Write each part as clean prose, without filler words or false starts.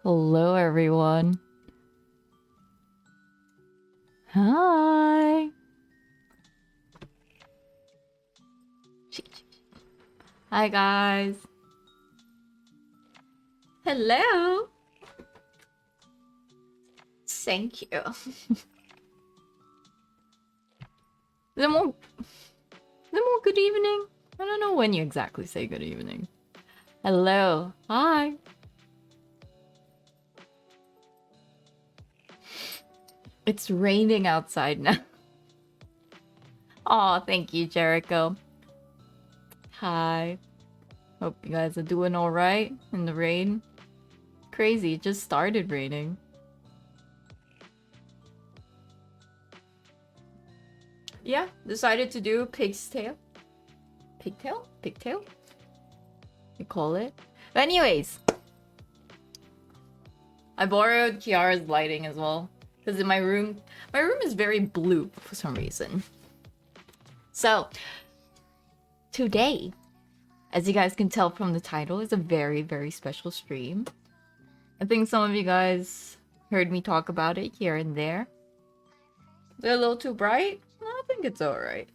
Hello, everyone. Hi. Hi, guys. Hello. Thank you. Is it more good evening? I don't know when you exactly say good evening. Hello. Hi. It's raining outside now. Aw, thank you, Jericho. Hi. Hope you guys are doing alright in the rain. Crazy, it just started raining. Yeah, decided to do pig's tail. Pigtail? Pigtail? You call it? But anyways, I borrowed Kiara's lighting as well. Because in my room is very blue for some reason. So, today, as you guys can tell from the title, is a very, very special stream. I think some of you guys heard me talk about it here and there. Is it a little too bright? I think it's alright.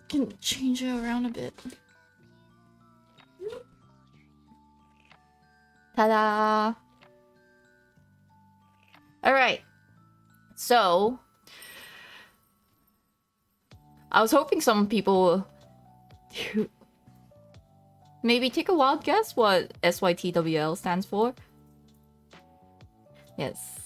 Can change it around a bit. Ta-da! Alright. So, I was hoping some people maybe take a wild guess what SYTWL stands for. Yes.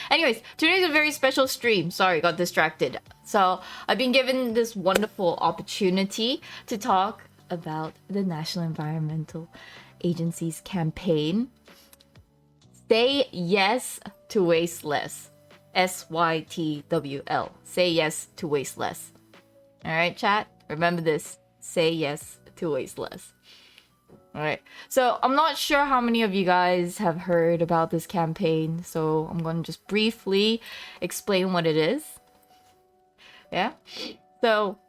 Anyways, today's a very special stream. Sorry, got distracted. So, I've been given this wonderful opportunity to talk about the National Environmental Agency's campaign, Say Yes to Waste Less. SYTWL. Say Yes to Waste Less. Alright, chat? Remember this. Say yes to waste less. Alright. So, I'm not sure how many of you guys have heard about this campaign, so I'm going to just briefly explain what it is. Yeah? So,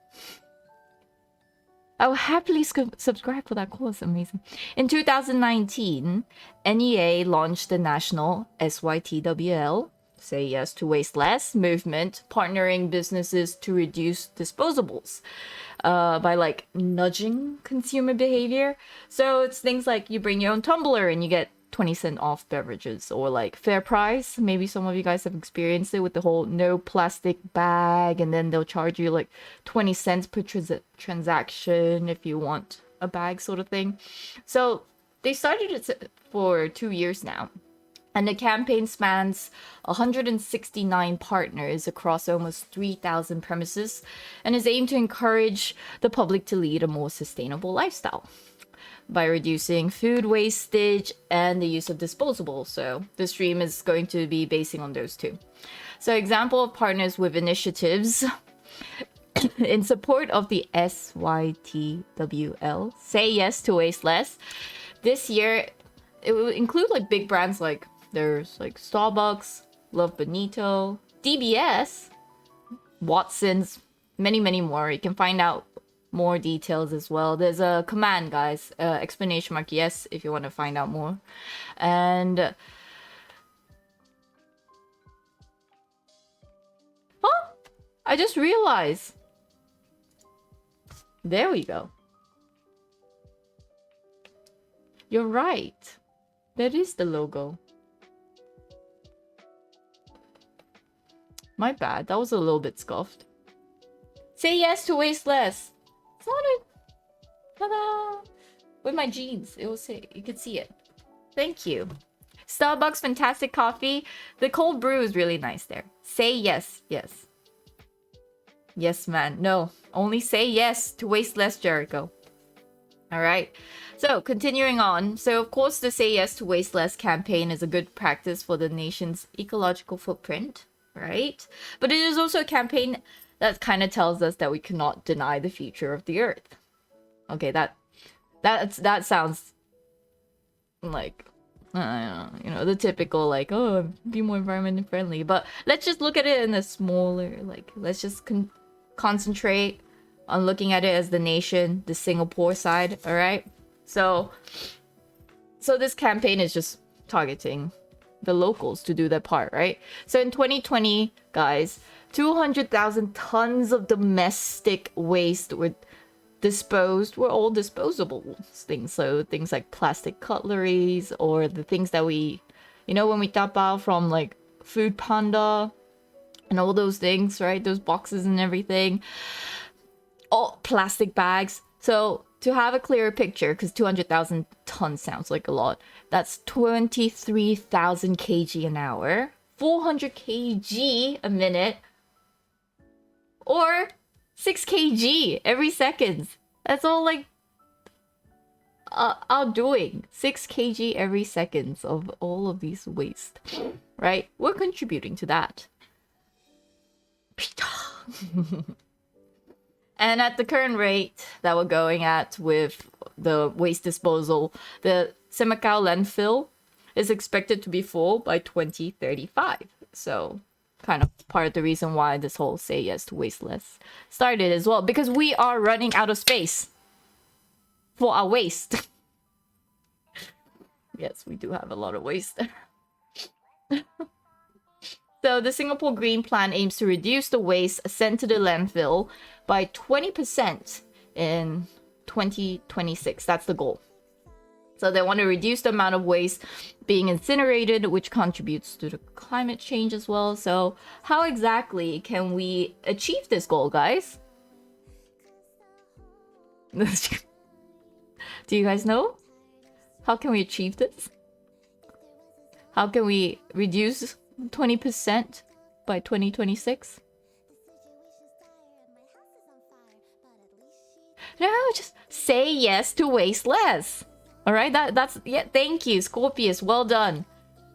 I will happily subscribe for that course. Amazing. In 2019, NEA launched the national SYTWL, Say Yes to Waste Less movement, partnering businesses to reduce disposables by like nudging consumer behavior. So it's things like you bring your own tumbler and you get 20% off beverages, or like fair price. Maybe some of you guys have experienced it with the whole no plastic bag, and then they'll charge you like 20 cents per transaction if you want a bag, sort of thing. So they started it for 2 years now. And the campaign spans 169 partners across almost 3,000 premises and is aimed to encourage the public to lead a more sustainable lifestyle by reducing food wastage and the use of disposables. So the stream is going to be basing on those two. So example of partners with initiatives in support of the SYTWL, Say Yes to Waste Less. This year, it will include like big brands like there's like Starbucks, Love Bonito, DBS, Watson's, many, many more. You can find out more details as well. There's a command, guys, exclamation mark yes if you want to find out more. And oh, I just realized. There we go. You're right. That is the logo. My bad. That was a little bit scuffed. Say yes to waste less. It's not a... Ta-da! With my jeans, it will say... You could see it. Thank you. Starbucks fantastic coffee. The cold brew is really nice there. Say yes. Yes. Yes, man. No. Only say yes to waste less, Jericho. Alright. So, continuing on. So, of course, the Say Yes to Waste Less campaign is a good practice for the nation's ecological footprint, right? But it is also a campaign that kind of tells us that we cannot deny the future of the Earth. Okay, that sounds like, you know, the typical, like, oh, be more environment friendly. But let's just look at it in a smaller, like, let's just concentrate I'm looking at it as the nation, the Singapore side, all right? So this campaign is just targeting the locals to do their part, right? So in 2020, guys, 200,000 tons of domestic waste were all disposable things. So things like plastic cutleries or the things that we, when we tap out from like Food Panda and all those things, right? Those boxes and everything. All plastic bags. So to have a clearer picture, because 200,000 tons sounds like a lot, that's 23,000 kg an hour, 400 kg a minute, or 6 kg every second. That's all like outdoing 6 kg every second of all of these waste, right? We're contributing to that. And at the current rate that we're going at with the waste disposal, the SYTWL landfill is expected to be full by 2035. So kind of part of the reason why this whole Say Yes to Waste Less started as well, because we are running out of space for our waste. Yes, we do have a lot of waste. So the Singapore Green Plan aims to reduce the waste sent to the landfill by 20% in 2026. That's the goal. So they want to reduce the amount of waste being incinerated, which contributes to the climate change as well. So how exactly can we achieve this goal, guys? Do you guys know? How can we achieve this? How can we reduce 20% by 2026? No, just say yes to waste less. All right, that's yeah. Thank you, Scorpius. Well done.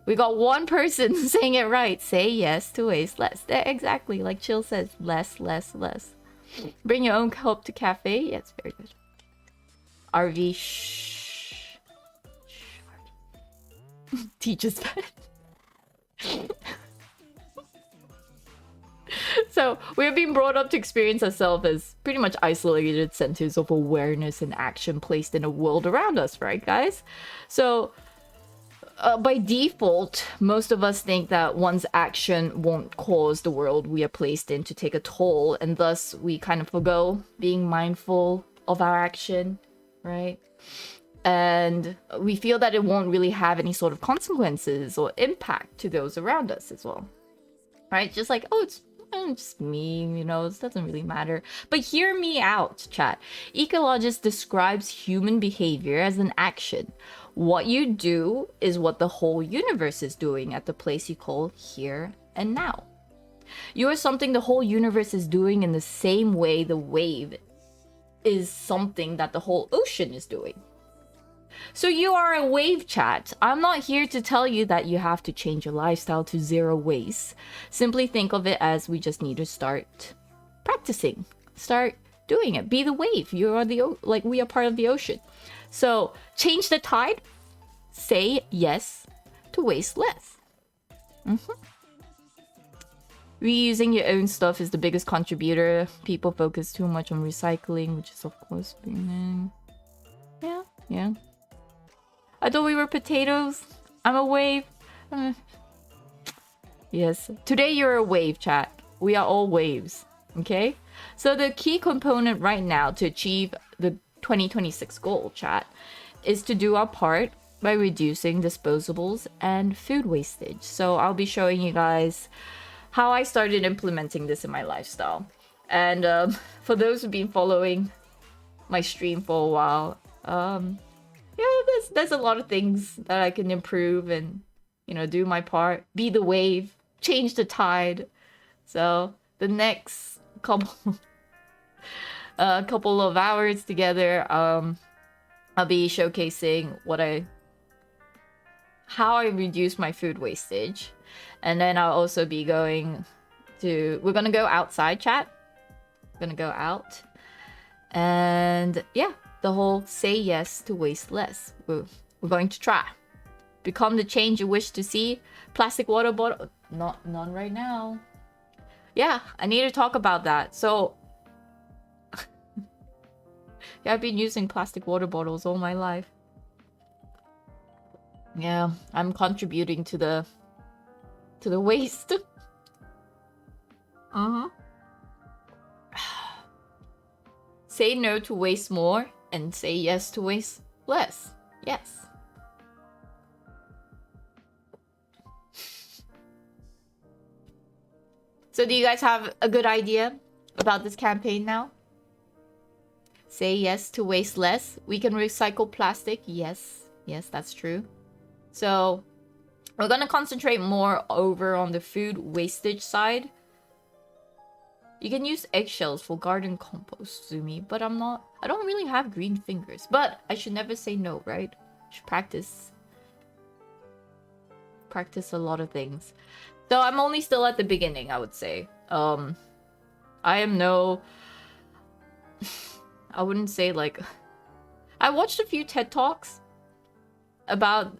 We got one person saying it right. Say yes to waste less. Exactly, like Chill says, less, less, less. Bring your own cup to cafe. Yeah, it's very good. RV, shh. Teacher's pet. So we're being brought up to experience ourselves as pretty much isolated centers of awareness and action placed in a world around us, right, guys? So by default, most of us think that one's action won't cause the world we are placed in to take a toll, and thus we kind of forgo being mindful of our action, right? And we feel that it won't really have any sort of consequences or impact to those around us as well, right? Just like, oh, it's just me, it doesn't really matter. But hear me out, chat. Ecologist describes human behavior as an action. What you do is what the whole universe is doing at the place you call here and now. You are something the whole universe is doing in the same way the wave is something that the whole ocean is doing. So you are a wave, chat. I'm not here to tell you that you have to change your lifestyle to zero waste. Simply think of it as we just need to start practicing. Start doing it. Be the wave. We are part of the ocean. So change the tide. Say yes to waste less. Reusing your own stuff is the biggest contributor. People focus too much on recycling, which is of course yeah. I thought we were potatoes. I'm a wave. Yes. Today you're a wave, chat. We are all waves. Okay? So the key component right now to achieve the 2026 goal, chat, is to do our part by reducing disposables and food wastage. So I'll be showing you guys how I started implementing this in my lifestyle. And for those who've been following my stream for a while, there's a lot of things that I can improve and, do my part, be the wave, change the tide. So the next couple of hours together, I'll be showcasing how I reduce my food wastage. And then I'll also be we're gonna go outside, chat. We're gonna go out. And yeah, the whole say yes to waste less. We're going to try. Become the change you wish to see. Plastic water bottle, none right now. Yeah, I need to talk about that. So Yeah, I've been using plastic water bottles all my life. Yeah, I'm contributing to the waste. Say no to waste more and say yes to waste less. Yes. So do you guys have a good idea about this campaign now? Say yes to waste less. We can recycle plastic. Yes. Yes, that's true. So we're gonna concentrate more over on the food wastage side. You can use eggshells for garden compost, Zumi, but I don't really have green fingers. But I should never say no, right? I should practice a lot of things. So I'm only still at the beginning, I would say. I am no... I wouldn't say like... I watched a few TED Talks about,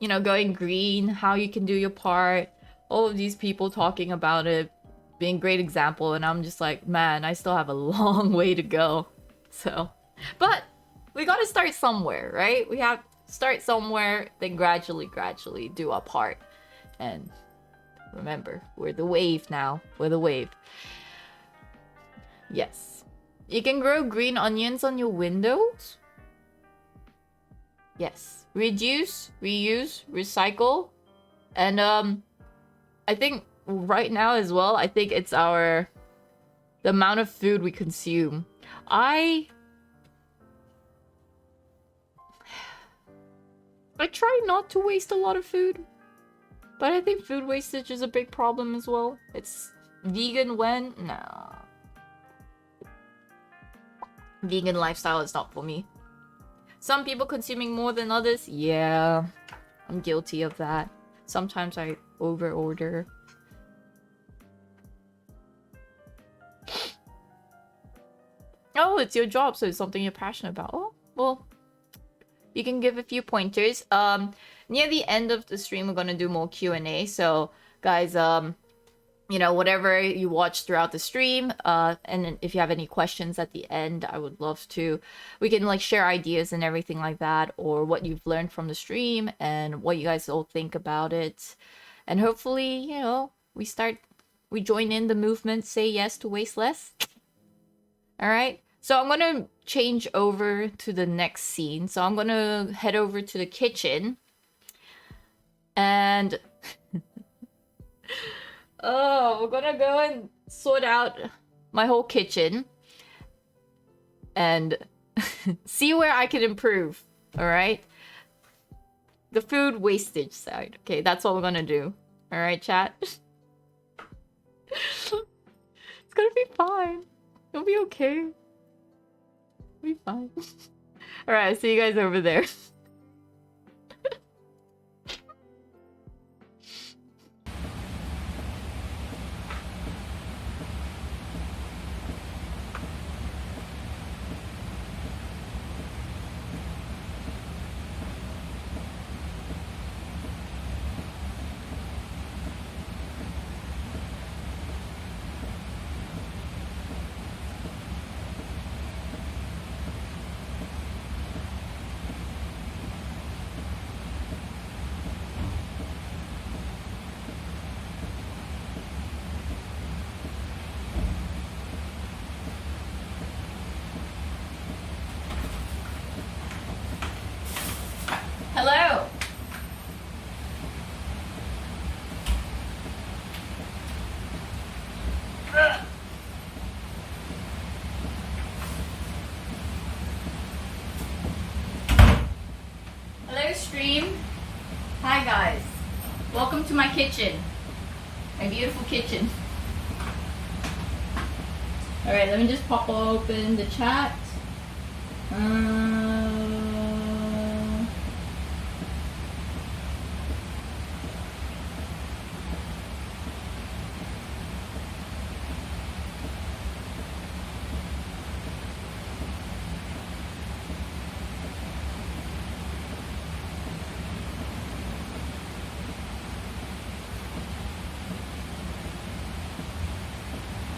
you know, going green, how you can do your part. All of these people talking about it, being a great example, and I'm just like, man, I still have a long way to go. So, but we gotta start somewhere, right? We have to start somewhere, then gradually do our part. And remember, we're the wave now. We're the wave. Yes. You can grow green onions on your windows? Yes. Reduce, reuse, recycle. And I think right now as well, I think it's the amount of food we consume. I try not to waste a lot of food, but I think food wastage is a big problem as well. It's vegan when? No. Vegan lifestyle is not for me. Some people consuming more than others? Yeah, I'm guilty of that. Sometimes I over-order. Oh, it's your job, so it's something you're passionate about. Oh, well, you can give a few pointers. Near the end of the stream, we're gonna do more Q&A. So, guys, you know, whatever you watch throughout the stream, and if you have any questions at the end, I would love to. We can like share ideas and everything like that, or what you've learned from the stream and what you guys all think about it. And hopefully, you know, we join in the movement, say yes to waste less. All right. So I'm going to change over to the next scene. So I'm going to head over to the kitchen. And oh, we're going to go and sort out my whole kitchen and see where I can improve. All right. The food wastage side. Okay, that's what we're going to do. All right, chat. It's going to be fine. It'll be okay. It'll be fine. All right, see you guys over there. Hello. Hello, stream. Hi, guys. Welcome to my kitchen. My beautiful kitchen. All right, let me just pop open the chat.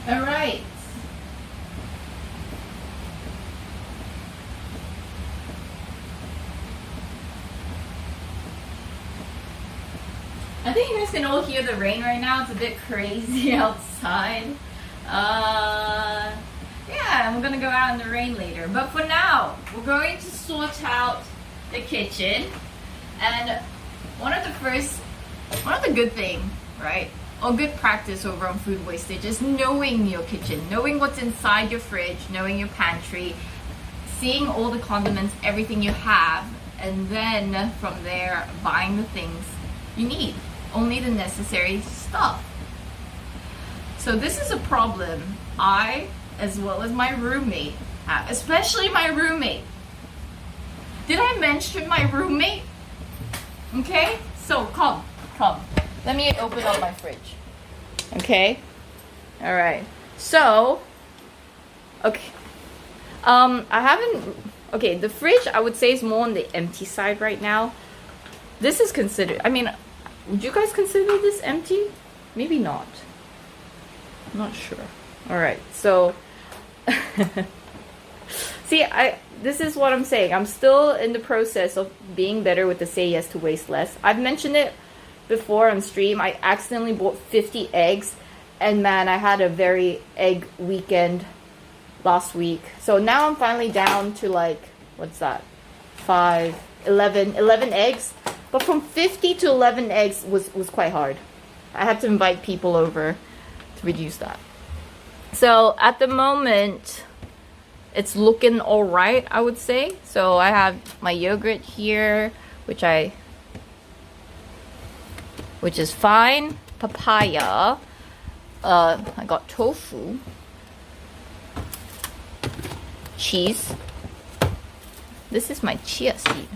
All right. I think you guys can all hear the rain right now. It's a bit crazy outside. Yeah, I'm gonna go out in the rain later. But for now, we're going to sort out the kitchen. And one of the good thing, right? Or good practice over on food wastage is knowing your kitchen, knowing what's inside your fridge, knowing your pantry, seeing all the condiments, everything you have, and then from there, buying the things you need. Only the necessary stuff. So this is a problem I, as well as my roommate, have, especially my roommate. Did I mention my roommate? Okay, so come. Let me open up my fridge. Okay, all right. So, okay. Okay, the fridge I would say is more on the empty side right now. This is considered, I mean, would you guys consider this empty? Maybe not. I'm not sure. All right, so, see, this is what I'm saying. I'm still in the process of being better with the Say Yes to Waste Less. I've mentioned it before on stream. I accidentally bought 50 eggs, and man, I had a very egg weekend last week. So now I'm finally down to like, what's that? 11 eggs. But from 50 to 11 eggs was quite hard. I had to invite people over to reduce that. So at the moment, it's looking all right, I would say. So I have my yogurt here, which is fine. Papaya. I got tofu. Cheese. This is my chia seed.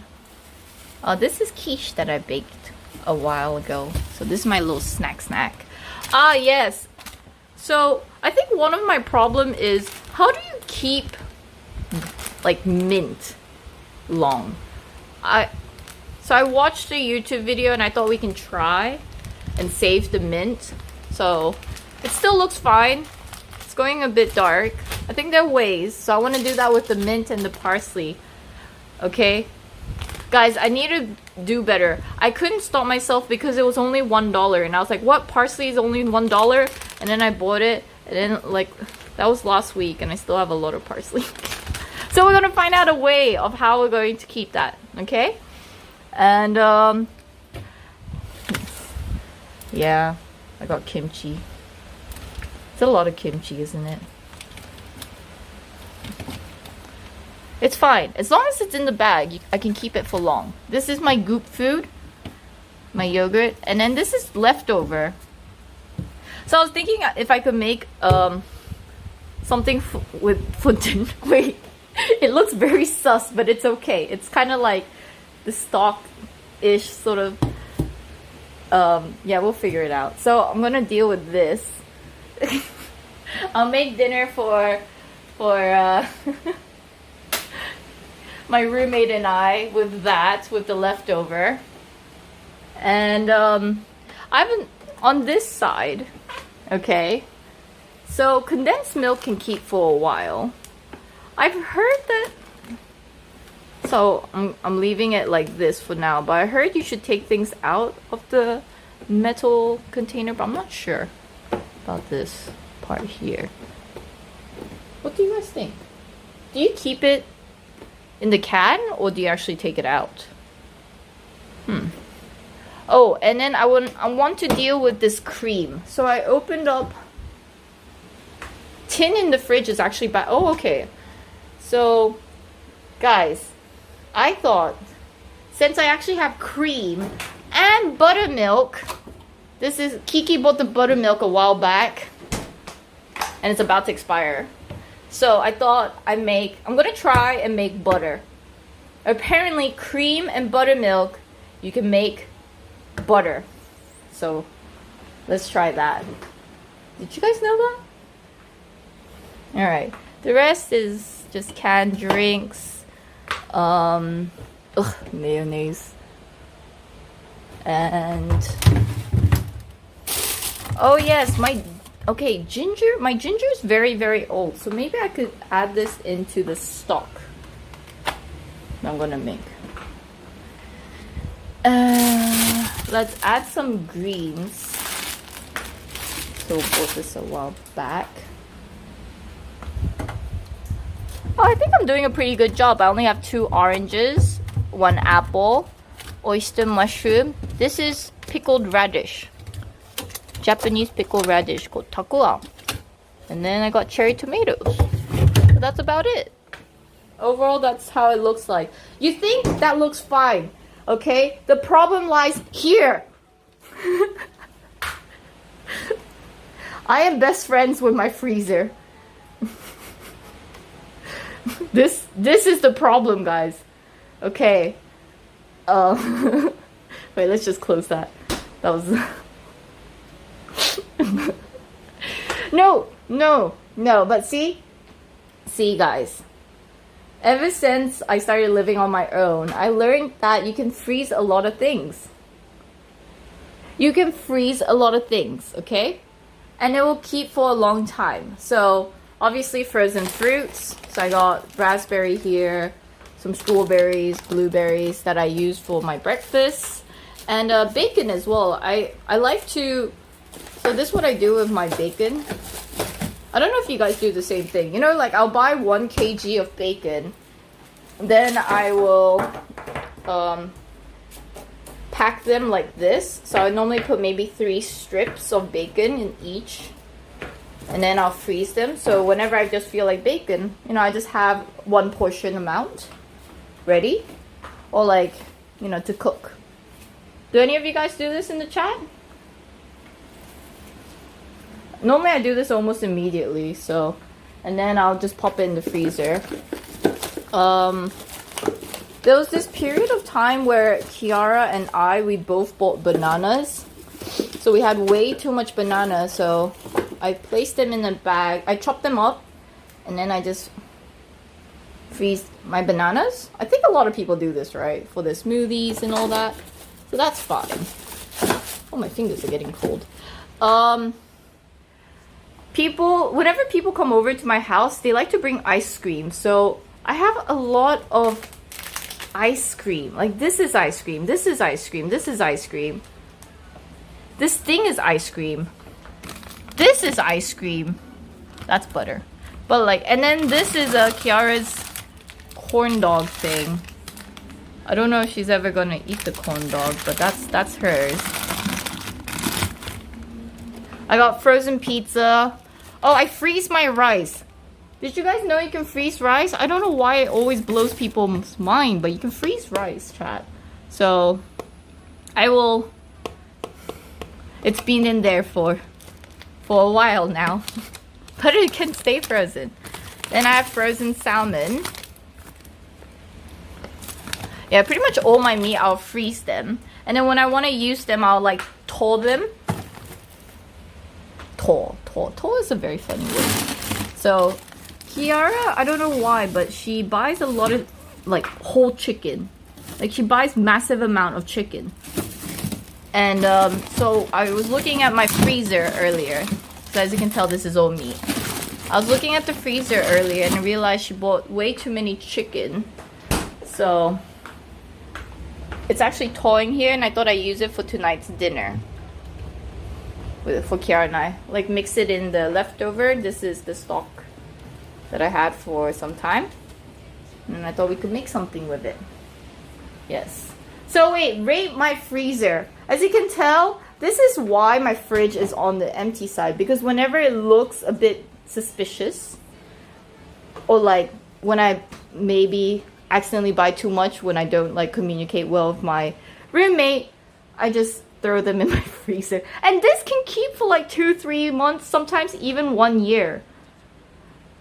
This is quiche that I baked a while ago. So this is my little snack. Ah, yes. So I think one of my problem is, how do you keep like mint long? So I watched a YouTube video and I thought we can try and save the mint. So it still looks fine. It's going a bit dark. I think there are ways. So I want to do that with the mint and the parsley. Okay? Guys, I need to do better. I couldn't stop myself because it was only $1. And I was like, what? Parsley is only $1? And then I bought it. And then, like, that was last week. And I still have a lot of parsley. So we're going to find out a way of how we're going to keep that. Okay? And, yeah. I got kimchi. It's a lot of kimchi, isn't it? It's fine. As long as it's in the bag, I can keep it for long. This is my goop food. My yogurt. And then this is leftover. So I was thinking if I could make something with funtun. Wait. It looks very sus, but it's okay. It's kind of like the stock-ish sort of... yeah, we'll figure it out. So I'm going to deal with this. I'll make dinner for my roommate and I with the leftover. And I've been on this side, okay? So condensed milk can keep for a while. I've heard that, so I'm leaving it like this for now, but I heard you should take things out of the metal container, but I'm not sure about this part here. What do you guys think? Do you keep it in the can, or do you actually take it out? Oh, and then I want to deal with this cream. So I opened up. Tin in the fridge is actually bad. Oh, okay. So, guys, I thought, since I actually have cream and buttermilk, this is, Kiki bought the buttermilk a while back, and it's about to expire. So I thought I'm gonna try and make butter. Apparently, cream and buttermilk, you can make butter. So let's try that. Did you guys know that? Alright. The rest is just canned drinks. Mayonnaise. And oh yes, my ginger is very, very old, so maybe I could add this into the stock I'm gonna make. let's add some greens. So bought this a while back. Oh, I think I'm doing a pretty good job. I only have 2 oranges, 1 apple, oyster mushroom. This is pickled radish. Japanese pickled radish called takuan. And then I got cherry tomatoes. So that's about it. Overall, that's how it looks like. You think that looks fine, okay? The problem lies here. I am best friends with my freezer. This is the problem, guys. Okay. Wait, let's just close that. That was no, but see, guys. Ever since I started living on my own, I learned that you can freeze a lot of things. You can freeze a lot of things, okay? And it will keep for a long time. So, obviously frozen fruits. So I got raspberry here, some strawberries, blueberries that I use for my breakfast. And bacon as well. I like to... So this is what I do with my bacon. I don't know if you guys do the same thing. You know, like I'll buy 1 kg of bacon. Then I will pack them like this. So I normally put maybe 3 strips of bacon in each. And then I'll freeze them. So whenever I just feel like bacon, you know, I just have 1 portion amount ready. Or like, you know, to cook. Do any of you guys do this in the chat? Normally I do this almost immediately, so, and then I'll just pop it in the freezer. There was this period of time where Kiara and we both bought bananas. So we had way too much banana, so I placed them in a bag. I chopped them up, and then I just freeze my bananas. I think a lot of people do this, right? For the smoothies and all that. So that's fine. Oh, my fingers are getting cold. Whenever people come over to my house, they like to bring ice cream. So I have a lot of ice cream. Like this is ice cream. This is ice cream. This is ice cream. This thing is ice cream. This is ice cream. That's butter. But like, and then this is Kiara's corn dog thing. I don't know if she's ever gonna eat the corn dog, but that's hers. I got frozen pizza. Oh, I freeze my rice. Did you guys know you can freeze rice? I don't know why it always blows people's mind, but you can freeze rice, chat. So, I will... It's been in there for a while now. But it can stay frozen. Then I have frozen salmon. Yeah, pretty much all my meat, I'll freeze them. And then when I want to use them, I'll like thaw them. Thaw is a very funny word. So, Kiara, I don't know why, but she buys a lot of like whole chicken. Like she buys massive amount of chicken. And so I was looking at my freezer earlier. So as you can tell, this is all meat. I was looking at the freezer earlier and I realized she bought way too many chicken. So it's actually thawing here, and I thought I'd use it for tonight's dinner. For Kiara and I. Like mix it in the leftover. This is the stock that I had for some time. And I thought we could make something with it. Yes. So wait, rate my freezer. As you can tell, this is why my fridge is on the empty side. Because whenever it looks a bit suspicious, or like when I maybe accidentally buy too much when I don't like communicate well with my roommate, I just throw them in my freezer. And this can keep for like 2-3 months, sometimes even 1 year.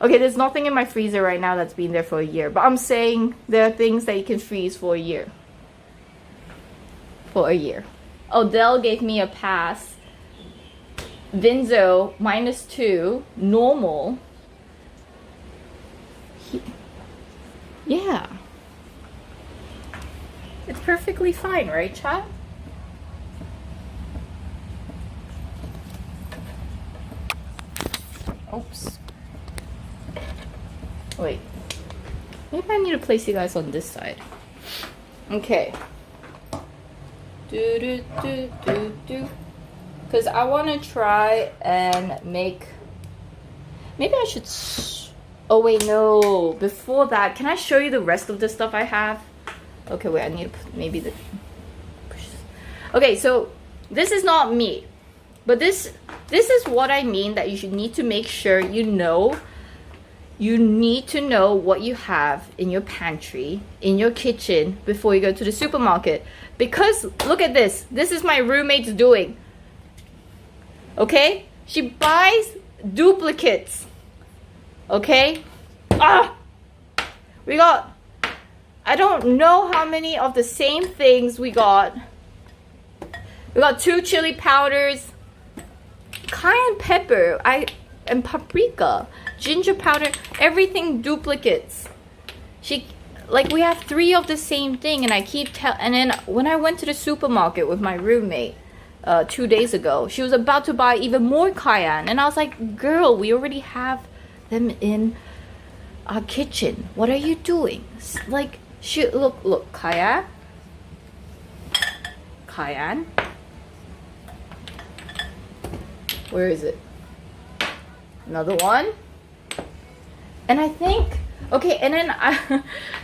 Okay, there's nothing in my freezer right now that's been there for a year, but I'm saying there are things that you can freeze for a year. For a year. Odell gave me a pass. Vinzo, -2. Normal. Yeah. It's perfectly fine, right, chat? Oops. Wait. Maybe I need to place you guys on this side. Okay. Because I want to try and make... Maybe I should... Oh, wait, no. Before that, can I show you the rest of the stuff I have? Okay, wait, I need to put maybe the... Okay, so this is not me. But this is what I mean, that you should need to make sure you know. You need to know what you have in your pantry, in your kitchen, before you go to the supermarket. Because, look at this. This is my roommate's doing. Okay? She buys duplicates. Okay? We got... I don't know how many of the same things we got. We got 2 chili powders, cayenne pepper, and paprika, ginger powder, everything duplicates. We have 3 of the same thing, and I keep and then when I went to the supermarket with my roommate 2 days ago, she was about to buy even more cayenne, and I was like, girl, we already have them in our kitchen. What are you doing? Like, look, cayenne. Where is it? Another one. And I think, okay, and then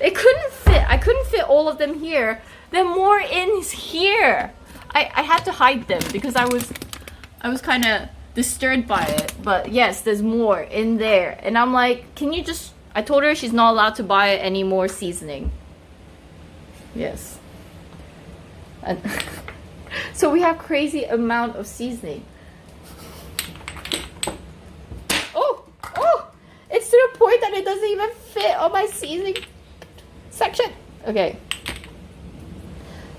it couldn't fit. I couldn't fit all of them here. There are more in here. I had to hide them because I was kind of disturbed by it. But yes, there's more in there. And I'm like, can you just... I told her she's not allowed to buy any more seasoning. Yes. And so we have crazy amount of seasoning. It's to the point that it doesn't even fit on my seasoning section. Okay.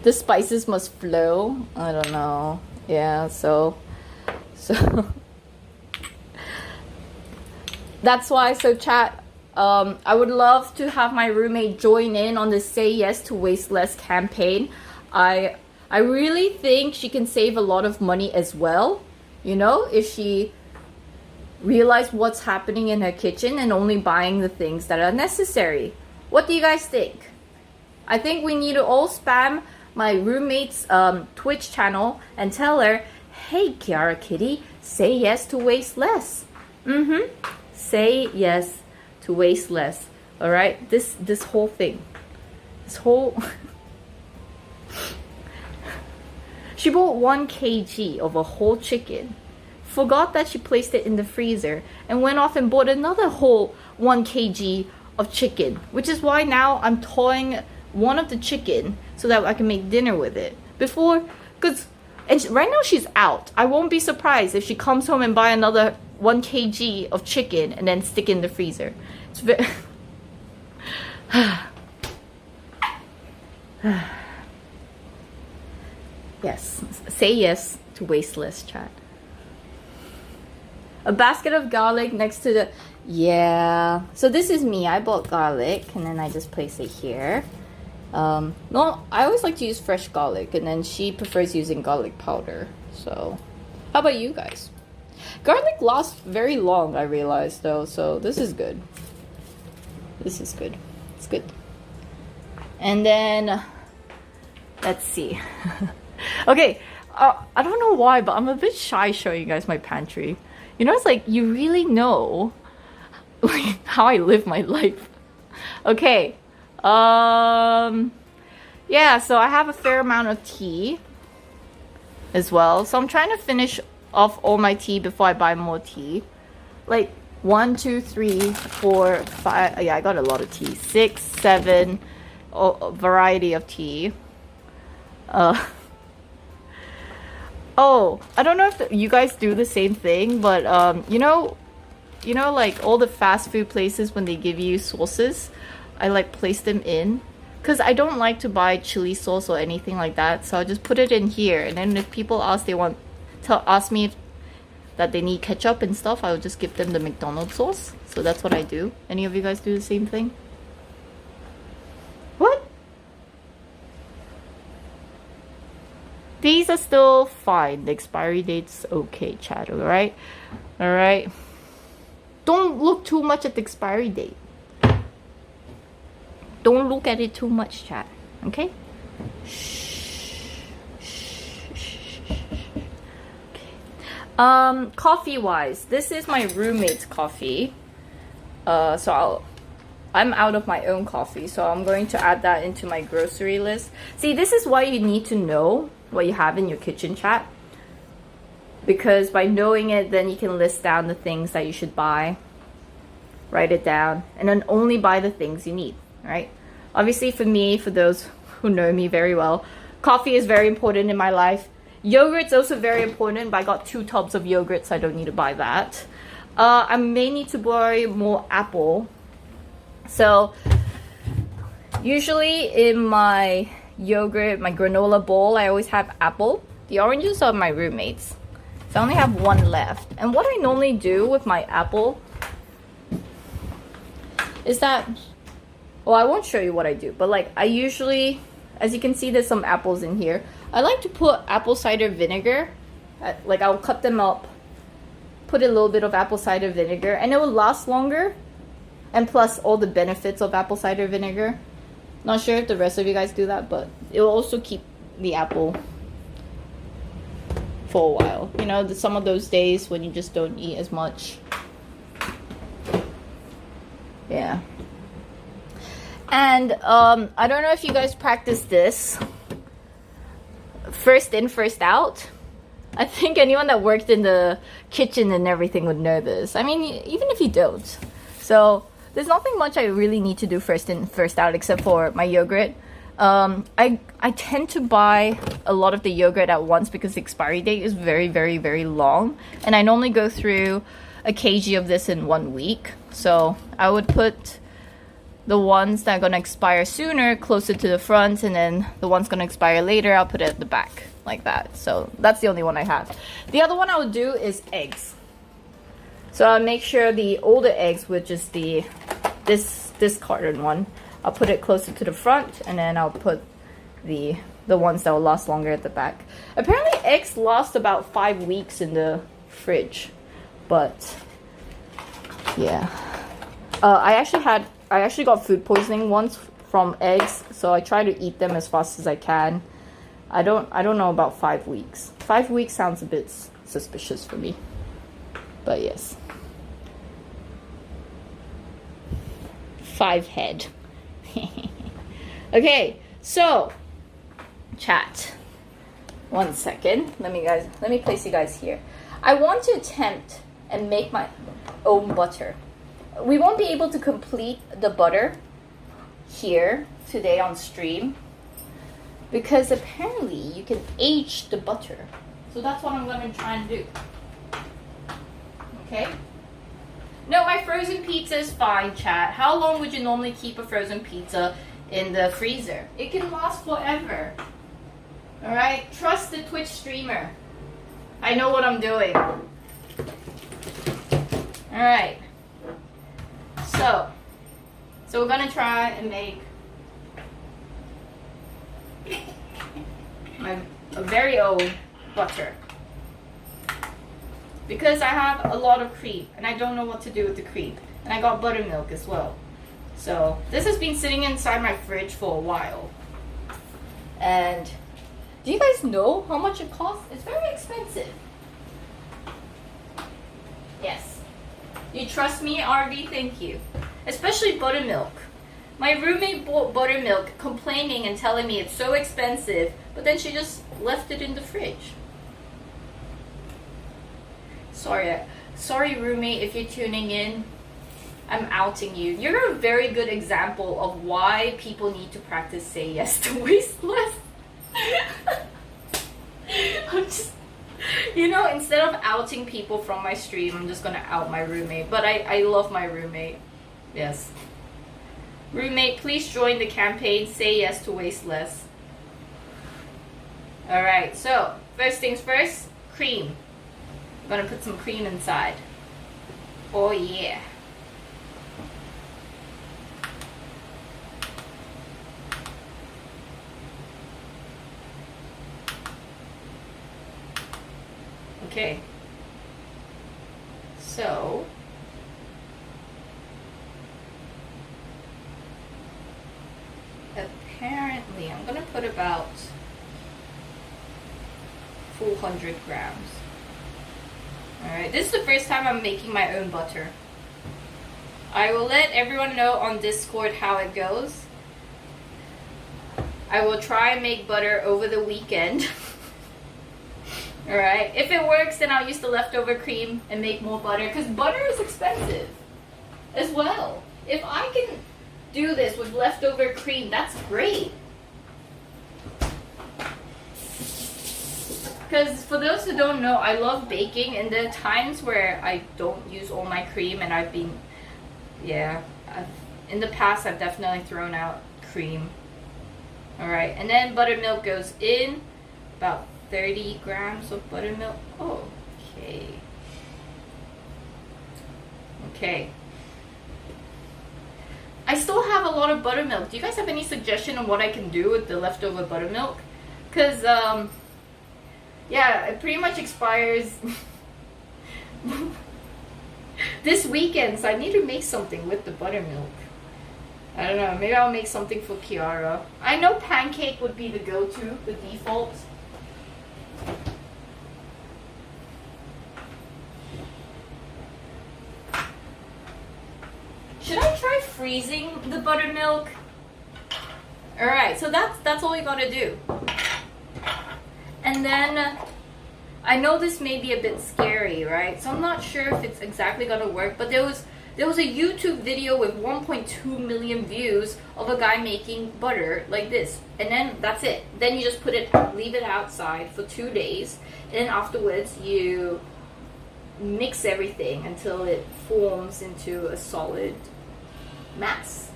The spices must flow. I don't know. Yeah, so that's why. So chat, I would love to have my roommate join in on the Say Yes to Waste Less campaign. I really think she can save a lot of money as well. You know, if she realize what's happening in her kitchen and only buying the things that are necessary. What do you guys think? I think we need to all spam my roommate's Twitch channel and tell her, hey Kiara Kitty, say yes to waste less. Say yes to waste less. Alright? This whole thing. This whole... She bought 1 kg of a whole chicken. Forgot that she placed it in the freezer and went off and bought another whole 1 kg of chicken, which is why now I'm thawing one of the chicken so that I can make dinner with it. Before, and right now she's out. I won't be surprised if she comes home and buy another 1 kg of chicken and then stick it in the freezer. It's very... Yes, say yes to waste less, chat. A basket of garlic next to the... Yeah. So this is me. I bought garlic and then I just place it here. No, I always like to use fresh garlic, and then she prefers using garlic powder. So, how about you guys? Garlic lasts very long, I realized, though. So this is good. This is good. It's good. And then, let's see. Okay. I don't know why, but I'm a bit shy showing you guys my pantry. You know, it's like, you really know like, how I live my life. Okay. Yeah, so I have a fair amount of tea as well. So I'm trying to finish off all my tea before I buy more tea. Like 1, 2, 3, 4, 5. Yeah, I got a lot of tea. 6, 7, a variety of tea. Oh, I don't know if you guys do the same thing, but you know, like all the fast food places when they give you sauces, I like place them in, because I don't like to buy chili sauce or anything like that. So I just put it in here, and then if people ask ask me that they need ketchup and stuff, I will just give them the McDonald's sauce. So that's what I do. Any of you guys do the same thing? What? These are still fine. The expiry date's okay, chat. Alright? Alright. Don't look too much at the expiry date. Don't look at it too much, chat. Okay? Shh. Shh. Coffee wise, this is my roommate's coffee. I'm out of my own coffee, so I'm going to add that into my grocery list. See, this is why you need to know what you have in your kitchen, chat. Because by knowing it, then you can list down the things that you should buy. Write it down, and then only buy the things you need, right? Obviously for me, for those who know me very well, coffee is very important in my life. Yogurt's also very important, but I got 2 tubs of yogurt, so I don't need to buy that. I may need to buy more apple. So usually in my yogurt, my granola bowl, I always have apple. The oranges are my roommates. So I only have 1 left. And what I normally do with my apple is that, well, I won't show you what I do, but like I usually, as you can see, there's some apples in here. I like to put apple cider vinegar, like I'll cut them up, put a little bit of apple cider vinegar, and it will last longer. And plus all the benefits of apple cider vinegar. Not sure if the rest of you guys do that, but it will also keep the apple for a while. You know, some of those days when you just don't eat as much. Yeah. And I don't know if you guys practice this. First in, first out. I think anyone that worked in the kitchen and everything would know this. I mean, even if you don't. So there's nothing much I really need to do first in, first out except for my yogurt. I tend to buy a lot of the yogurt at once because the expiry date is very, very, very long. And I normally go through a kg of this in 1 week. So I would put the ones that are going to expire sooner closer to the front, and then the ones going to expire later, I'll put it at the back like that. So that's the only one I have. The other one I would do is eggs. So I'll make sure the older eggs, which is this carton one, I'll put it closer to the front, and then I'll put the ones that will last longer at the back. Apparently eggs last about 5 weeks in the fridge, but yeah. I actually got food poisoning once from eggs, so I try to eat them as fast as I can. I don't know about 5 weeks. 5 weeks sounds a bit suspicious for me, but yes. 5 head. Okay, so chat. 1 second. Let me place you guys here. I want to attempt and make my own butter. We won't be able to complete the butter here today on stream because apparently you can age the butter. So that's what I'm going to try and do. Okay? No, my frozen pizza is fine, chat. How long would you normally keep a frozen pizza in the freezer? It can last forever. Alright? Trust the Twitch streamer. I know what I'm doing. Alright. So we're gonna try and make my very own butter. Because I have a lot of cream and I don't know what to do with the cream. And I got buttermilk as well. So this has been sitting inside my fridge for a while. And do you guys know how much it costs? It's very expensive. Yes. You trust me, RV? Thank you. Especially buttermilk. My roommate bought buttermilk complaining and telling me it's so expensive, but then she just left it in the fridge. Sorry roommate, if you're tuning in, I'm outing you. You're a very good example of why people need to practice say yes to waste less. I'm just, you know, instead of outing people from my stream, I'm just gonna out my roommate. But I love my roommate. Yes. Roommate, please join the campaign, say yes to waste less. Alright, so, first things first, cream. I'm gonna put some cream inside. Oh yeah. Okay. So apparently I'm gonna put about 400 grams. Alright, this is the first time I'm making my own butter. I will let everyone know on Discord how it goes. I will try and make butter over the weekend. Alright, if it works, then I'll use the leftover cream and make more butter, because butter is expensive as well. If I can do this with leftover cream, that's great. Because for those who don't know, I love baking, and there are times where I don't use all my cream, and I've been, in the past I've definitely thrown out cream. Alright, and then buttermilk goes in, about 30 grams of buttermilk. Oh, okay. Okay. I still have a lot of buttermilk. Do you guys have any suggestion on what I can do with the leftover buttermilk? Because, yeah, it pretty much expires this weekend, so I need to make something with the buttermilk. I don't know, maybe I'll make something for Kiara. I know pancake would be the go-to, the default. Should I try freezing the buttermilk? Alright, so that's all you gotta do. And then, I know this may be a bit scary, right? So I'm not sure if it's exactly gonna work, but there was a YouTube video with 1.2 million views of a guy making butter like this. And then that's it. Then you just leave it outside for 2 days. And then afterwards you mix everything until it forms into a solid mass,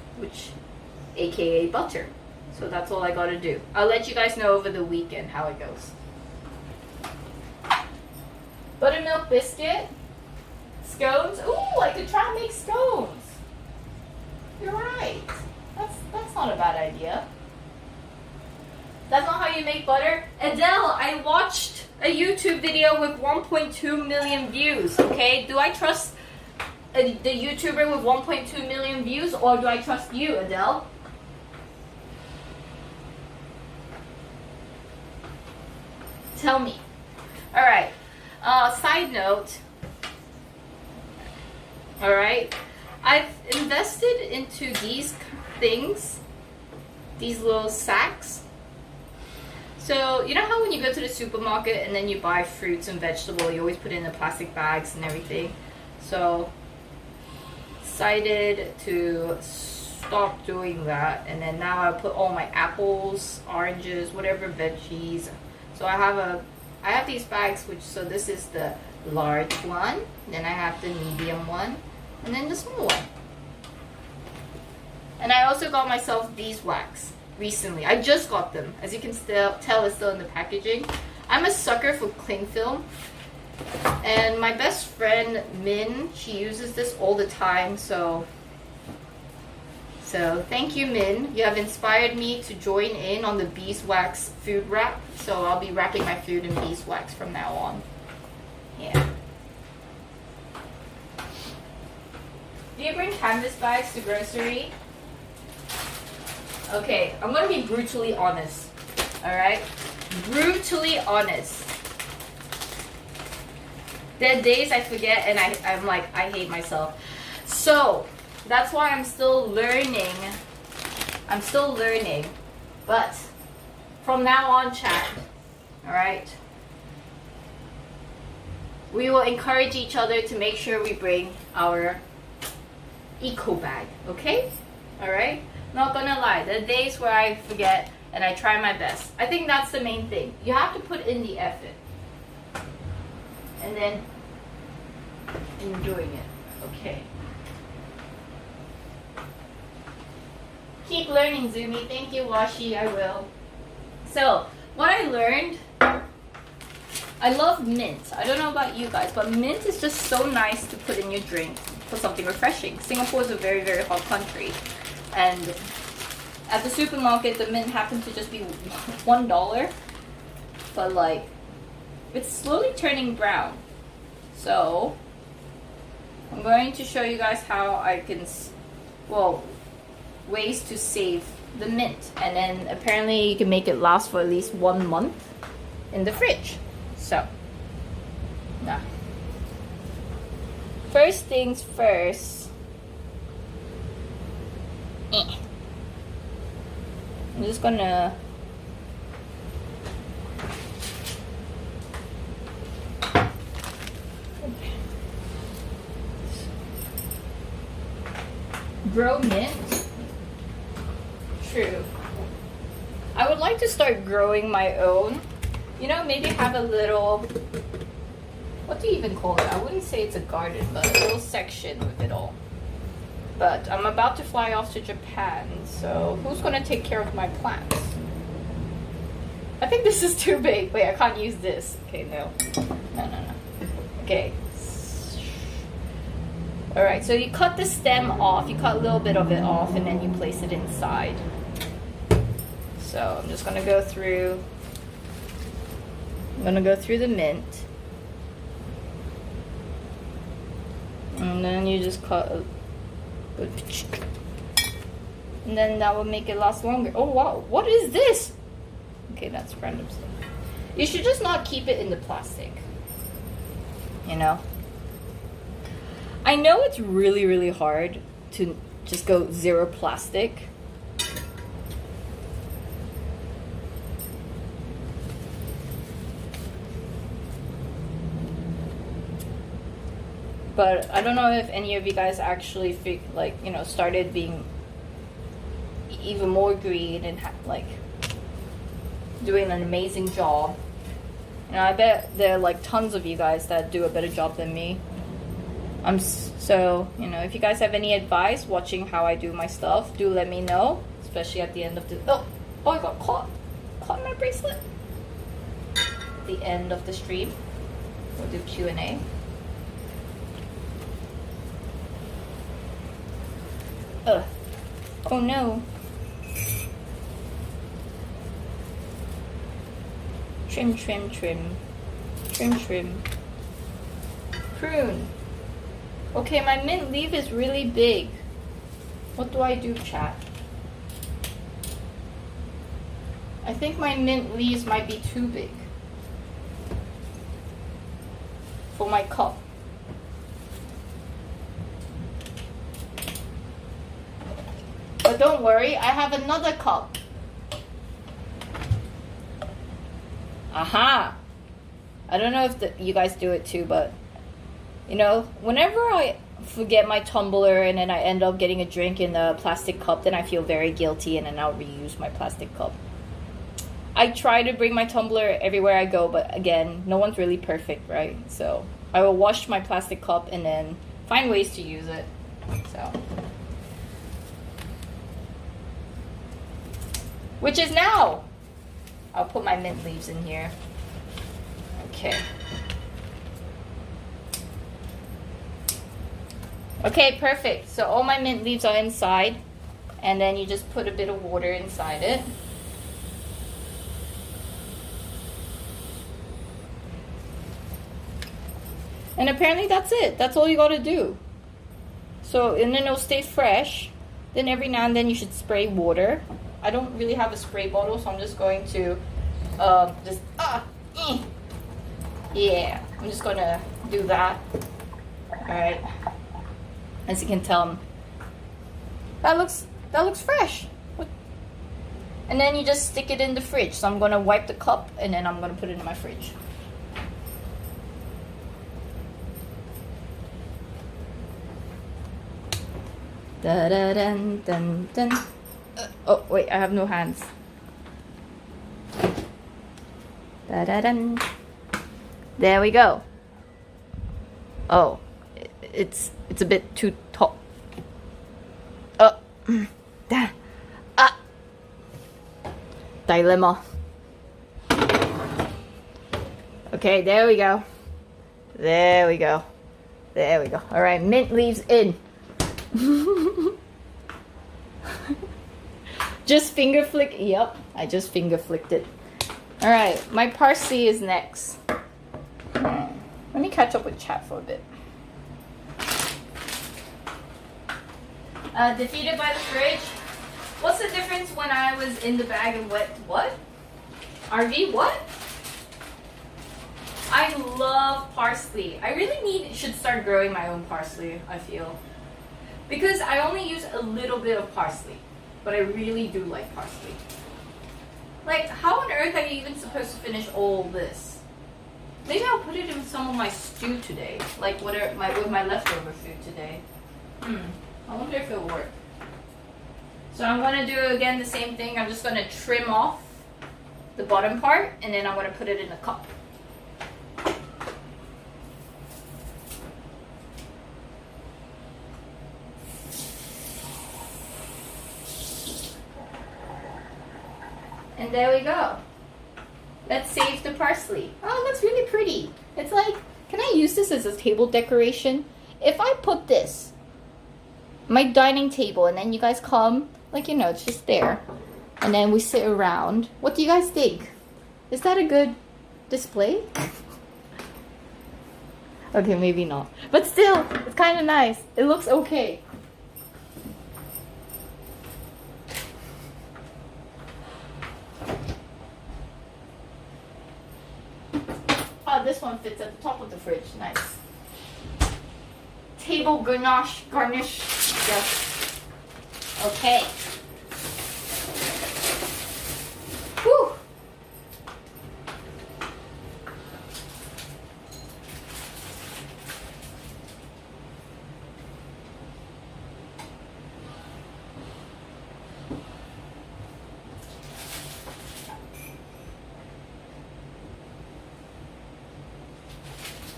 aka butter. So that's all I gotta do. I'll let you guys know over the weekend how it goes. Buttermilk biscuit. Scones. Ooh, I could try and make scones. You're right. That's not a bad idea. That's not how you make butter? Adele, I watched a YouTube video with 1.2 million views, okay? Do I trust the YouTuber with 1.2 million views, or do I trust you, Adele? Tell me. Alright. Side note. Alright. I've invested into these things. These little sacks. So, you know how when you go to the supermarket and then you buy fruits and vegetables, you always put it in the plastic bags and everything. So, decided to stop doing that. And then now I put all my apples, oranges, whatever veggies. So I have these bags, so this is the large one, then I have the medium one, and then the small one. And I also got myself beeswax recently. I just got them. As you can tell, it's still in the packaging. I'm a sucker for cling film. And my best friend, Min, she uses this all the time, so thank you, Min. You have inspired me to join in on the beeswax food wrap. So I'll be wrapping my food in beeswax from now on. Yeah. Do you bring canvas bags to grocery? Okay, I'm gonna be brutally honest. Alright? Brutally honest. There are days I forget and I'm like, I hate myself. So, that's why I'm still learning. But, from now on, chat. Alright? We will encourage each other to make sure we bring our eco bag. Okay? Alright? Not gonna lie. There are days where I forget and I try my best. I think that's the main thing. You have to put in the effort. And then enjoying it. Okay. Keep learning, Zumi. Thank you, Washi. I will. So, what I learned, I love mint. I don't know about you guys, but mint is just so nice to put in your drink for something refreshing. Singapore is a very, very hot country. And at the supermarket, the mint happened to just be $1. But like, it's slowly turning brown. So, I'm going to show you guys how I can, ways to save the mint. And then apparently you can make it last for at least 1 month in the fridge. So, yeah. first things first. I'm just gonna grow mint. True. I would like to start growing my own. You know, maybe have a little, what do you even call it? I wouldn't say it's a garden, but a little section with it all. But I'm about to fly off to Japan, so who's gonna take care of my plants? I think this is too big. Wait, I can't use this. Okay, no. No. Okay. Alright, so you cut the stem off, you cut a little bit of it off, and then you place it inside. So I'm just gonna go through, the mint. And then you just cut and then that will make it last longer. Oh wow, what is this? Okay, that's random stuff. You should just not keep it in the plastic. You know? I know it's really, really hard to just go zero plastic. But I don't know if any of you guys actually started being even more green and like doing an amazing job. And I bet there are like tons of you guys that do a better job than me. So, you know, if you guys have any advice watching how I do my stuff, do let me know, especially at the end of the oh I got caught in my bracelet. At the end of the stream, we'll do Q&A. Oh no. Trim. Prune. Okay, my mint leaf is really big. What do I do, chat? I think my mint leaves might be too big for my cup. But don't worry, I have another cup. Aha! I don't know if you guys do it too, but you know, whenever I forget my tumbler and then I end up getting a drink in a plastic cup, then I feel very guilty and then I'll reuse my plastic cup. I try to bring my tumbler everywhere I go, but again, no one's really perfect, right? So I will wash my plastic cup and then find ways to use it. So. Which is now. I'll put my mint leaves in here. Okay. Okay, perfect. So all my mint leaves are inside. And then you just put a bit of water inside it. And apparently that's it. That's all you gotta do. So, and then it'll stay fresh. Then every now and then you should spray water. I don't really have a spray bottle, so I'm just going to yeah, I'm just gonna do that. Alright. As you can tell, that looks fresh. What? And then you just stick it in the fridge. So I'm gonna wipe the cup and then I'm gonna put it in my fridge. Da da dun dun dun. Oh wait, I have no hands. Da da dun. There we go. Oh, it's a bit too tall. Dilemma. Okay, there we go. There we go. There we go. All right, mint leaves in. Just finger flick. Yep, I just finger flicked it. All right, my parsley is next. Let me catch up with chat for a bit. Defeated by the fridge. What's the difference when I was in the bag and what? RV, what? I love parsley. I really should start growing my own parsley, I feel. Because I only use a little bit of parsley, but I really do like parsley. Like, how on earth are you even supposed to finish all this? Maybe I'll put it in some of my stew today, like with my leftover food today. I wonder if it'll work. So I'm gonna do again the same thing. I'm just gonna trim off the bottom part, and then I'm gonna put it in a cup. And there we go. Let's save the parsley. Oh, it looks really pretty. It's like, can I use this as a table decoration? If I put this, my dining table, and then you guys come, like, you know, it's just there. And then we sit around. What do you guys think? Is that a good display? Okay, maybe not. But still, it's kind of nice. It looks okay. Oh, this one fits at the top of the fridge. Nice. Table garnish. Yes. Okay. Whew.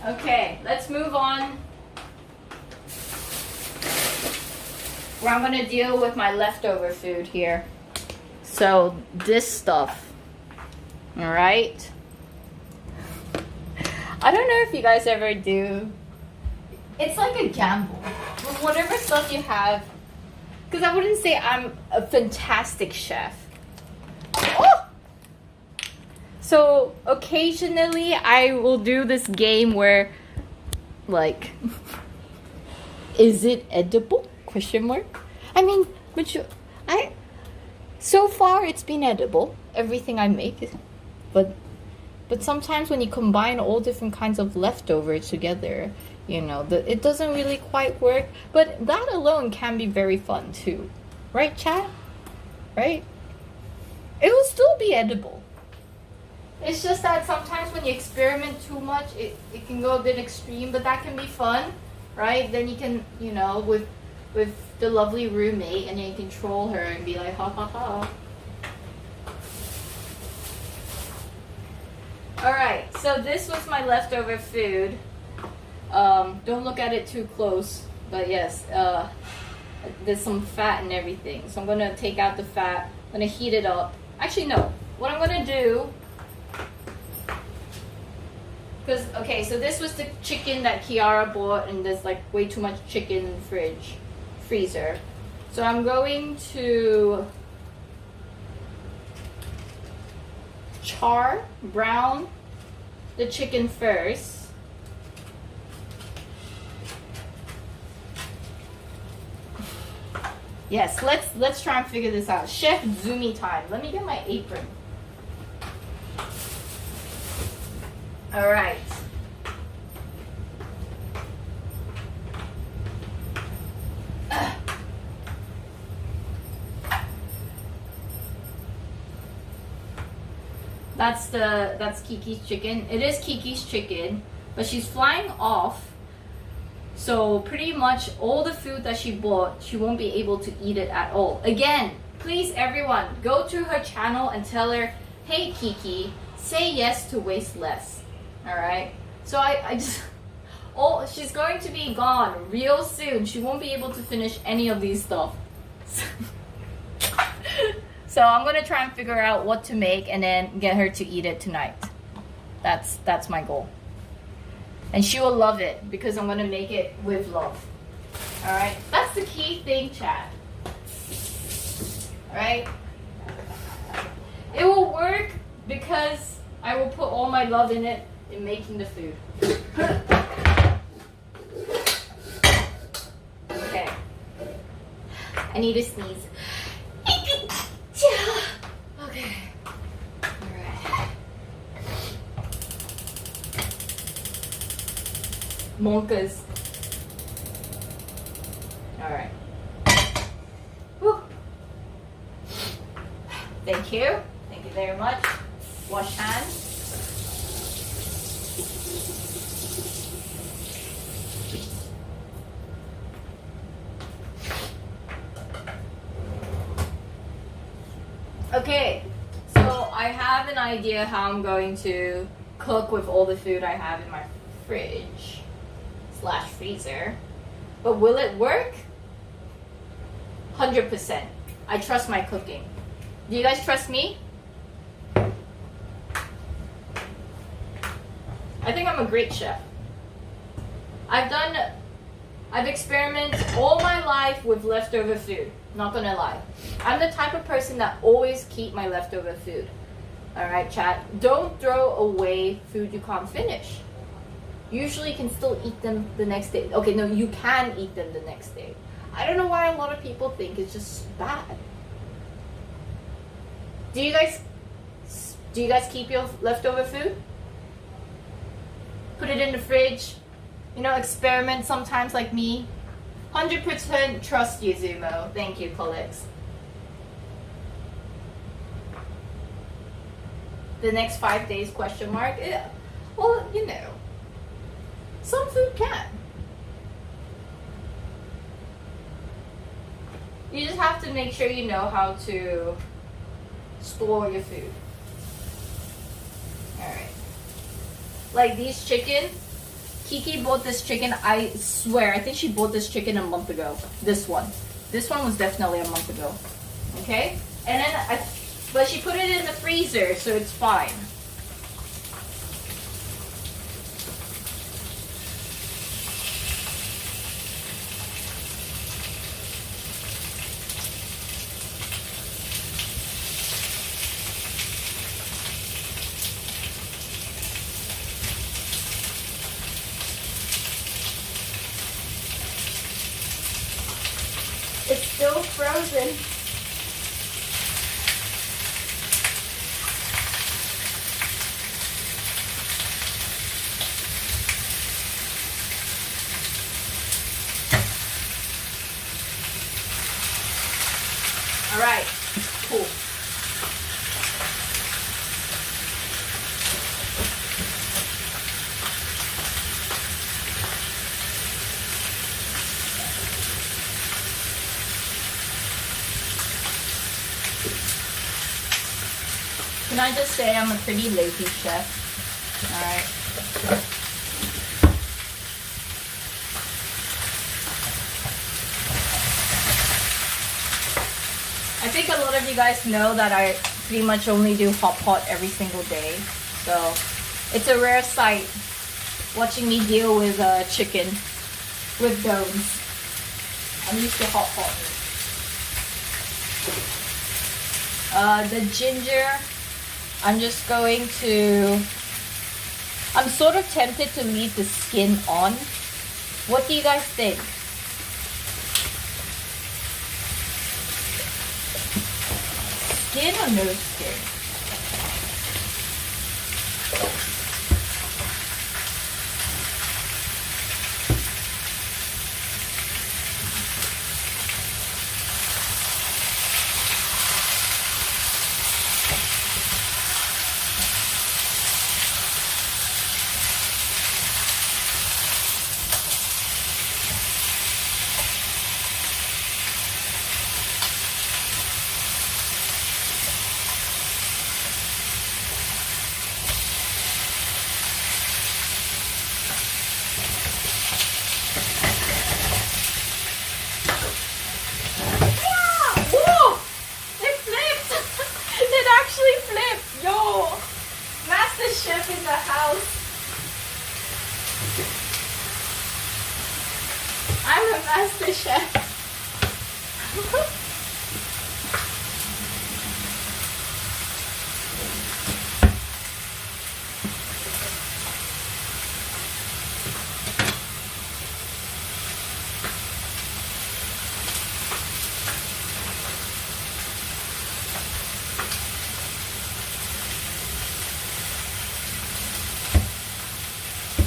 Okay, let's move on. Where I'm gonna deal with my leftover food here. So this stuff, all right? I don't know if you guys ever do. It's like a gamble with whatever stuff you have. Because I wouldn't say I'm a fantastic chef. Oh! So occasionally I will do this game where, like, is it edible? Question mark. I mean, so far it's been edible. Everything I make, but sometimes when you combine all different kinds of leftovers together, you know, it doesn't really quite work. But that alone can be very fun too, right, chat? Right? It will still be edible. It's just that sometimes when you experiment too much, it can go a bit extreme, but that can be fun, right? Then you can, you know, with the lovely roommate, and then you can troll her and be like, ha ha ha. Alright, so this was my leftover food. Don't look at it too close, but yes, there's some fat and everything. So I'm gonna take out the fat, I'm gonna heat it up. Actually, no. What I'm gonna do, because, okay, so this was the chicken that Kiara bought, and there's like way too much chicken in the freezer. So I'm going to brown the chicken first. Yes, let's try and figure this out. Chef Zoomy time. Let me get my apron. All right. That's Kiki's chicken. It is Kiki's chicken, but she's flying off. So pretty much all the food that she bought, she won't be able to eat it at all. Again, please everyone, go to her channel and tell her, hey Kiki, say yes to waste less. Alright? So I just, she's going to be gone real soon. She won't be able to finish any of these stuff. So I'm gonna try and figure out what to make and then get her to eat it tonight. That's my goal. And she will love it because I'm gonna make it with love. Alright? That's the key thing, chat. Alright? It will work because I will put all my love in it in making the food. Okay. I need to sneeze. Okay. Alright. Monkers. Alright. Whew. Thank you. Thank you very much. Wash hands. Okay, so I have an idea how I'm going to cook with all the food I have in my fridge / freezer. But will it work? 100%. I trust my cooking. Do you guys trust me? I think I'm a great chef. I've experimented all my life with leftover food. Not gonna lie. I'm the type of person that always keep my leftover food. Alright, chat. Don't throw away food you can't finish. Usually you can still eat them the next day. Okay, no, you can eat them the next day. I don't know why a lot of people think it's just bad. Do you guys keep your leftover food? Put it in the fridge. You know, experiment sometimes like me. 100% trust you, Zumo. Thank you, Collex. The next 5 days, question mark? Yeah. Well, you know, some food can. You just have to make sure you know how to store your food. Alright. Like these chicken. Kiki bought this chicken, I swear, I think she bought this chicken a month ago. This one. This one was definitely a month ago. Okay? And then, but she put it in the freezer, so it's fine. It's still frozen. All right, cool. Can I just say I'm a pretty lazy chef? Alright. I think a lot of you guys know that I pretty much only do hot pot every single day. So it's a rare sight watching me deal with chicken with bones. I'm used to hot pot. The ginger, I'm just going to, I'm sort of tempted to leave the skin on. What do you guys think? Skin or no skin? In the house. I'm a master chef.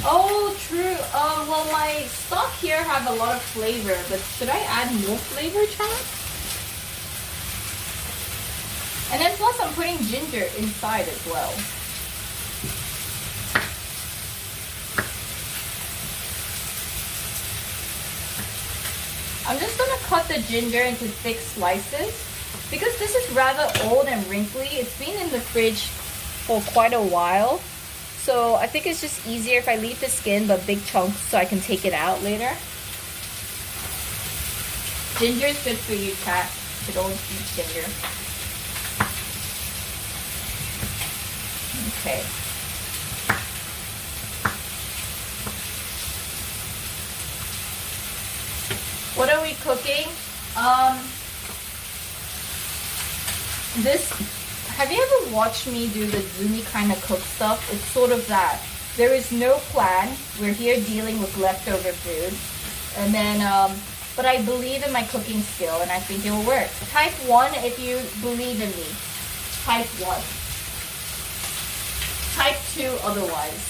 Oh, true. Well, my stock here have a lot of flavor, but should I add more flavor, chat? And then plus I'm putting ginger inside as well. I'm just gonna cut the ginger into thick slices because this is rather old and wrinkly. It's been in the fridge for quite a while. So I think it's just easier if I leave the skin but big chunks so I can take it out later. Ginger is good for you, cat. You don't eat ginger. Okay. What are we cooking? Have you ever watched me do the Zumi kind of cook stuff? It's sort of that. There is no plan. We're here dealing with leftover food. And then, but I believe in my cooking skill and I think it will work. Type 1 if you believe in me. Type 1. Type 2 otherwise.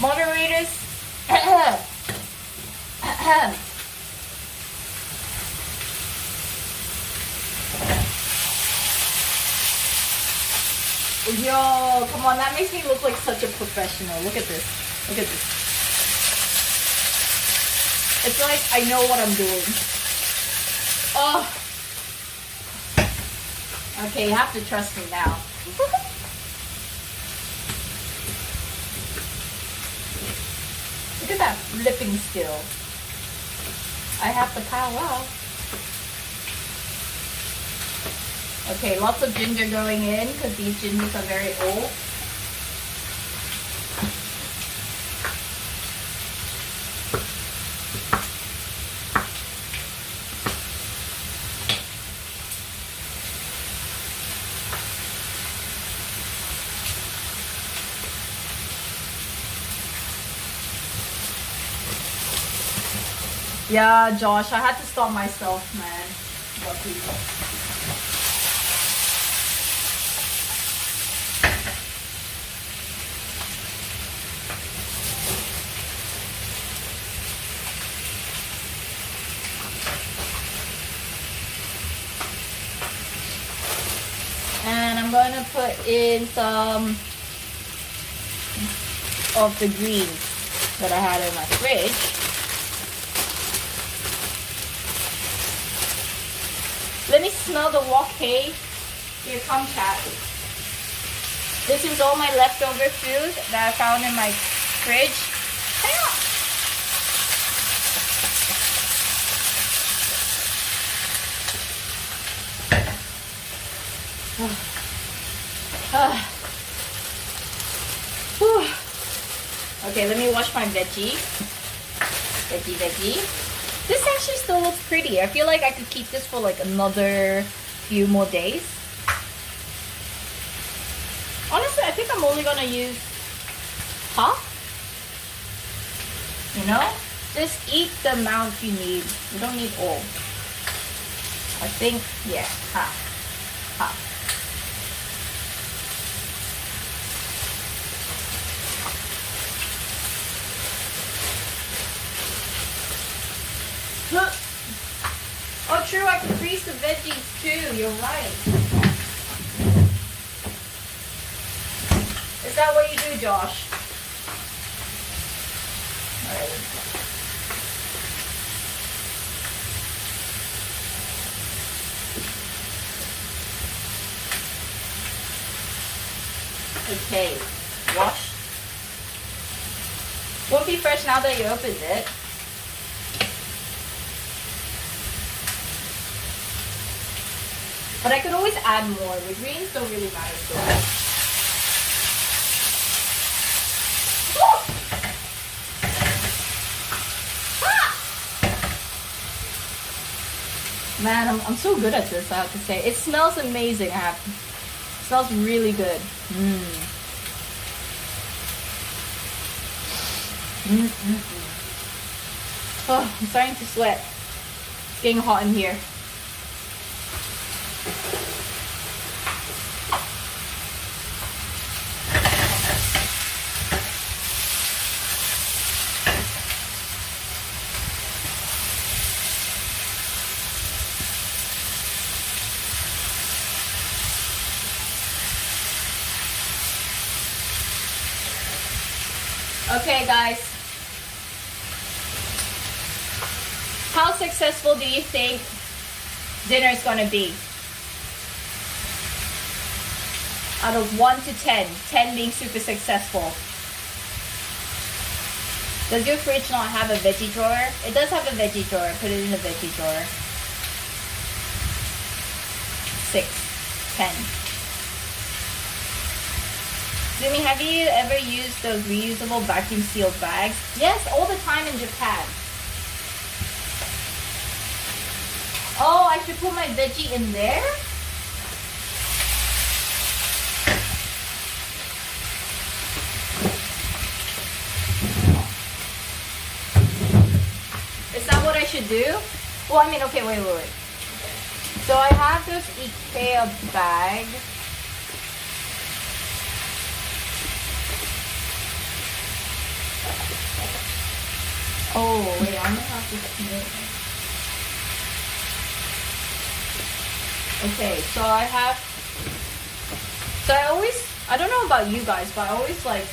Moderators, yo, come on, that makes me look like such a professional. Look at this. Look at this. It's like I know what I'm doing. Oh. Okay, you have to trust me now. Look at that flipping skill. I have the power. Okay, lots of ginger going in because these gingers are very old. Yeah, Josh, I had to stop myself, man. Lucky. And I'm going to put in some of the greens that I had in my fridge. Let me smell the wok, hey. Here, come chat. This is all my leftover food that I found in my fridge. Okay, let me wash my veggie. Veggie. This actually still looks pretty. I feel like I could keep this for like another few more days. Honestly, I think I'm only gonna use half. You know? Just eat the amount you need. You don't need all. I think, yeah, half. Half. Oh, true, I can freeze the veggies too. You're right. Is that what you do, Josh? Alright. Okay, wash. Won't be fresh now that you opened it. But I could always add more. The greens don't really matter so much. Man, I'm so good at this, I have to say. It smells amazing, it smells really good. Oh, I'm starting to sweat. It's getting hot in here. Okay, guys. How successful do you think dinner is gonna be? Out of 1 to 10, 10 being super successful. Does your fridge not have a veggie drawer? It does have a veggie drawer. Put it in the veggie drawer. 6, 10. Zumi, have you ever used those reusable vacuum sealed bags? Yes, all the time in Japan. Oh, I should put my veggie in there? Is that what I should do? Well, I mean, okay, wait. So I have this IKEA bag. Oh, wait, I'm gonna have to smooth. Okay, so I don't know about you guys, but I always like,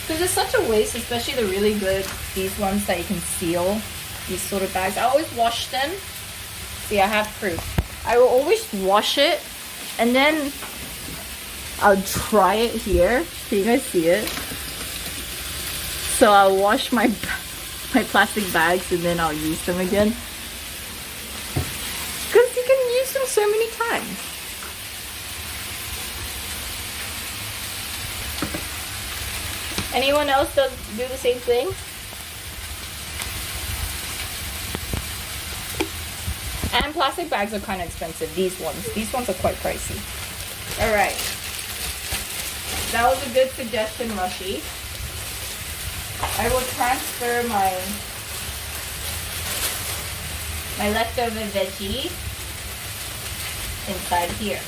because it's such a waste, especially the really good, these ones that you can seal, these sort of bags. I always wash them. See, I have proof. I will always wash it, and then I'll dry it here. Can you guys see it? So I'll wash my plastic bags, and then I'll use them again. Because you can use them so many times. Anyone else do the same thing? And plastic bags are kind of expensive. These ones are quite pricey. All right. That was a good suggestion, Rushy. I will transfer my leftover veggie inside here.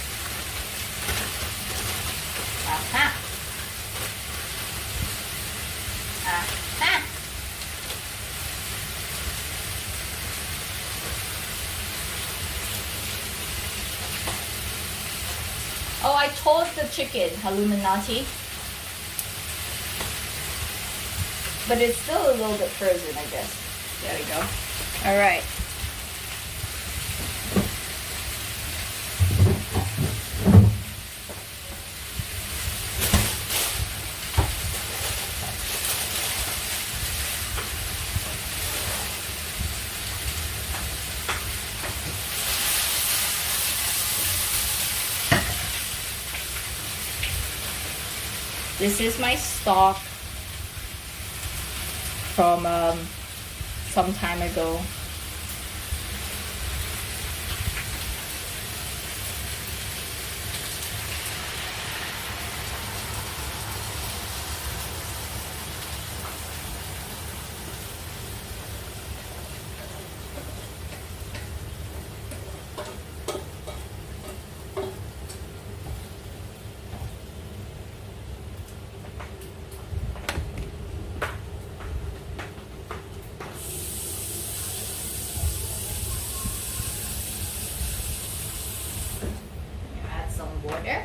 Aha. Aha. Oh, I told the chicken, Illuminati. But it's still a little bit frozen, I guess. There we go. All right. This is my stock from some time ago. Water.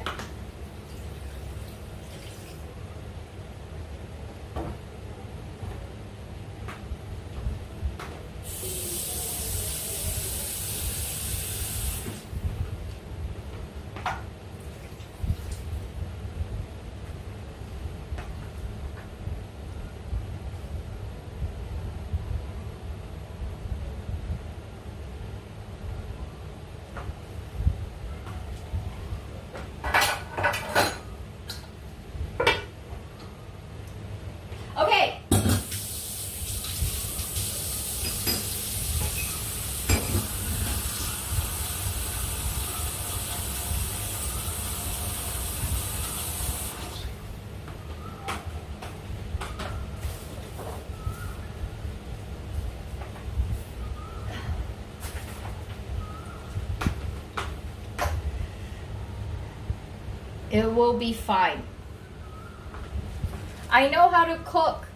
It will be fine. I know how to cook.